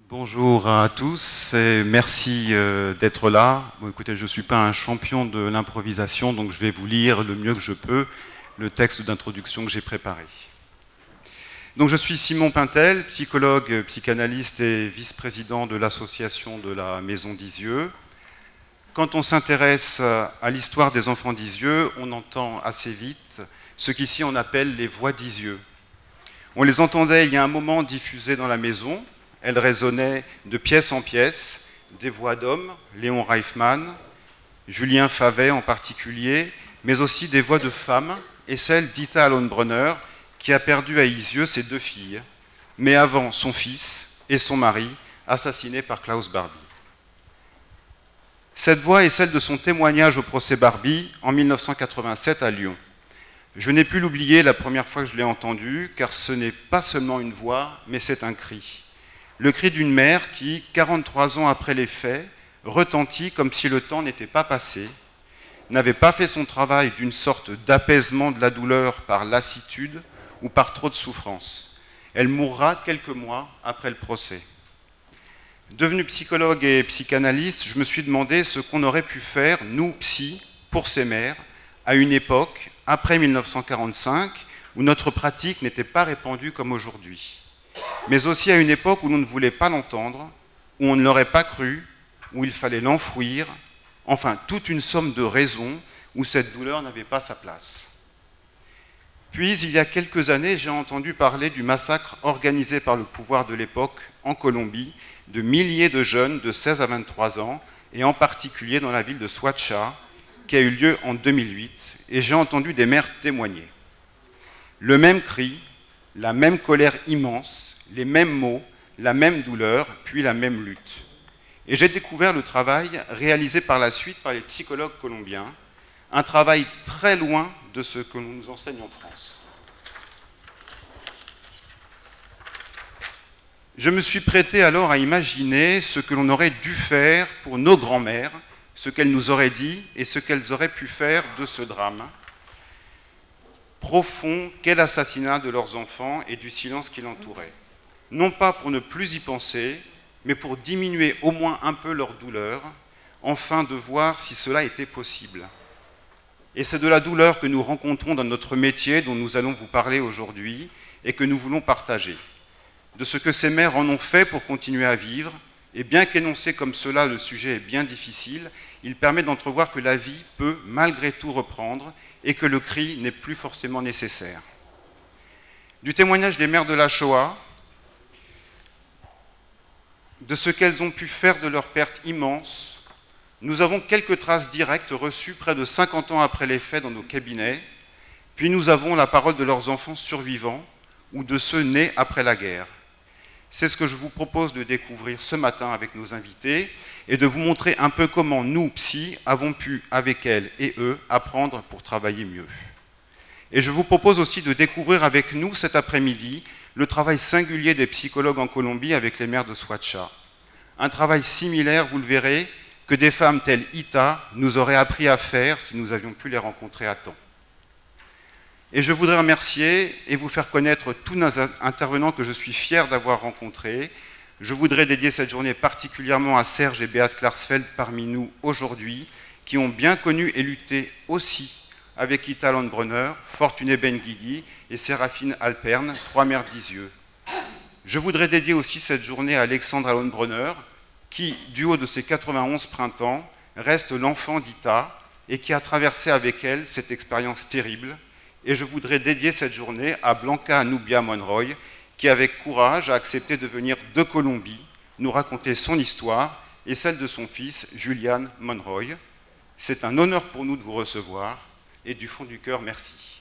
Bonjour à tous et merci d'être là. Bon, écoutez, je ne suis pas un champion de l'improvisation, donc je vais vous lire le mieux que je peux le texte d'introduction que j'ai préparé. Donc je suis Simon Pintel, psychologue, psychanalyste et vice-président de l'association de la Maison d'Isieux. Quand on s'intéresse à l'histoire des enfants d'Isieux, on entend assez vite ce qu'ici on appelle les voix d'Isieux. On les entendait il y a un moment diffusées dans la maison. Elles résonnaient de pièce en pièce, des voix d'hommes, Léon Reifmann, Julien Favet en particulier, mais aussi des voix de femmes, et celle d'Ita Allenbrunner, qui a perdu à Isieux ses deux filles, mais avant son fils et son mari, assassinés par Klaus Barbie. Cette voix est celle de son témoignage au procès Barbie en 1987 à Lyon. Je n'ai pu l'oublier la première fois que je l'ai entendu, car ce n'est pas seulement une voix, mais c'est un cri. Le cri d'une mère qui, 43 ans après les faits, retentit comme si le temps n'était pas passé, n'avait pas fait son travail d'une sorte d'apaisement de la douleur par lassitude ou par trop de souffrance. Elle mourra quelques mois après le procès. Devenu psychologue et psychanalyste, je me suis demandé ce qu'on aurait pu faire, nous, psy, pour ces mères, à une époque, après 1945, où notre pratique n'était pas répandue comme aujourd'hui. Mais aussi à une époque où l'on ne voulait pas l'entendre, où on ne l'aurait pas cru, où il fallait l'enfouir, enfin toute une somme de raisons où cette douleur n'avait pas sa place. Puis, il y a quelques années, j'ai entendu parler du massacre organisé par le pouvoir de l'époque en Colombie de milliers de jeunes de 16 à 23 ans, et en particulier dans la ville de Soacha, qui a eu lieu en 2008, et j'ai entendu des mères témoigner. Le même cri, la même colère immense, les mêmes mots, la même douleur, puis la même lutte. Et j'ai découvert le travail réalisé par la suite par les psychologues colombiens, un travail très loin de ce que l'on nous enseigne en France. Je me suis prêté alors à imaginer ce que l'on aurait dû faire pour nos grands-mères, ce qu'elles nous auraient dit et ce qu'elles auraient pu faire de ce drame. Profond qu'est l'assassinat de leurs enfants et du silence qui l'entourait. Non pas pour ne plus y penser, mais pour diminuer au moins un peu leur douleur, afin de voir si cela était possible. Et c'est de la douleur que nous rencontrons dans notre métier dont nous allons vous parler aujourd'hui et que nous voulons partager. De ce que ces mères en ont fait pour continuer à vivre, et bien qu'énoncé comme cela, le sujet est bien difficile, il permet d'entrevoir que la vie peut malgré tout reprendre et que le cri n'est plus forcément nécessaire. Du témoignage des mères de la Shoah, de ce qu'elles ont pu faire de leur perte immense, nous avons quelques traces directes reçues près de 50 ans après les faits dans nos cabinets, puis nous avons la parole de leurs enfants survivants ou de ceux nés après la guerre. C'est ce que je vous propose de découvrir ce matin avec nos invités et de vous montrer un peu comment nous, psy, avons pu, avec elles et eux, apprendre pour travailler mieux. Et je vous propose aussi de découvrir avec nous cet après-midi le travail singulier des psychologues en Colombie avec les mères de Soacha. Un travail similaire, vous le verrez, que des femmes telles Ita nous auraient appris à faire si nous avions pu les rencontrer à temps. Et je voudrais remercier et vous faire connaître tous nos intervenants que je suis fier d'avoir rencontrés. Je voudrais dédier cette journée particulièrement à Serge et Beate Klarsfeld parmi nous aujourd'hui, qui ont bien connu et lutté aussi avec Ita Allenbrunner, Fortuné Benguigui et Séraphine Alperne, trois mères d'Isieux. Je voudrais dédier aussi cette journée à Alexandre Allenbrunner, qui, du haut de ses 91 printemps, reste l'enfant d'Ita et qui a traversé avec elle cette expérience terrible. Et je voudrais dédier cette journée à Blanca Nubia Monroy, qui avec courage a accepté de venir de Colombie nous raconter son histoire et celle de son fils, Julian Monroy. C'est un honneur pour nous de vous recevoir et du fond du cœur, merci.